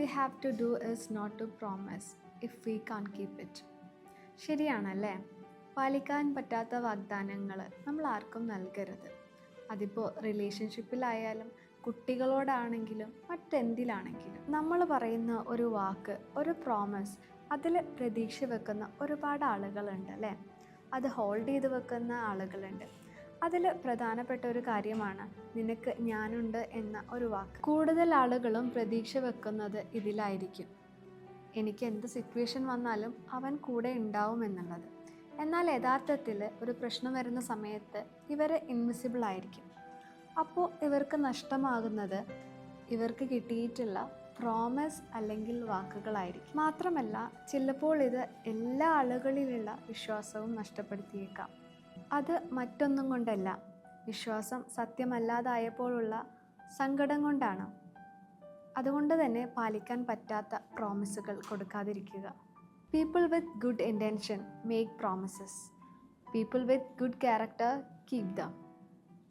we have to do is not to promise if we can't keep it. ശരിയാണല്ലേ? പാലിക്കാൻ പറ്റാത്ത വാഗ്ദാനങ്ങൾ നമ്മൾ ആർക്കും നൽകരുത്. അതിപ്പോൾ റിലേഷൻഷിപ്പിലായാലും കുട്ടികളോടാണെങ്കിലും മറ്റെന്തിലാണെങ്കിലും. നമ്മൾ പറയുന്ന ഒരു വാക്ക്, ഒരു പ്രോമിസ്, അതിൽ പ്രതീക്ഷ വെക്കുന്ന ഒരുപാട് ആളുകളുണ്ട് അല്ലേ? അത് ഹോൾഡ് ചെയ്ത് വെക്കുന്ന ആളുകളുണ്ട്. അതിൽ പ്രധാനപ്പെട്ട ഒരു കാര്യമാണ് നിനക്ക് ഞാനുണ്ട് എന്ന ഒരു വാക്ക്. കൂടുതൽ ആളുകളും പ്രതീക്ഷ വെക്കുന്നത് ഇതിലായിരിക്കും. എനിക്ക് എന്ത് സിറ്റുവേഷൻ വന്നാലും അവൻ കൂടെ ഉണ്ടാവും എന്നുള്ളത്. എന്നാൽ യഥാർത്ഥത്തിൽ ഒരു പ്രശ്നം വരുന്ന സമയത്ത് ഇവർ ഇൻവിസിബിൾ ആയിരിക്കും. അപ്പോൾ ഇവർക്ക് നഷ്ടമാകുന്നത് ഇവർക്ക് കിട്ടിയിട്ടുള്ള പ്രോമിസ് അല്ലെങ്കിൽ വാക്കുകളായിരിക്കും. മാത്രമല്ല ചിലപ്പോൾ ഇത് എല്ലാ ആളുകളിലുള്ള വിശ്വാസവും നഷ്ടപ്പെടുത്തിയേക്കാം. അത് മറ്റൊന്നും കൊണ്ടല്ല, വിശ്വാസം സത്യമല്ലാതായപ്പോഴുള്ള സങ്കടം കൊണ്ടാണ്. അതുകൊണ്ട് തന്നെ പാലിക്കാൻ പറ്റാത്ത പ്രോമിസുകൾ കൊടുക്കാതിരിക്കുക. People with good intention make promises. People with good character keep dum.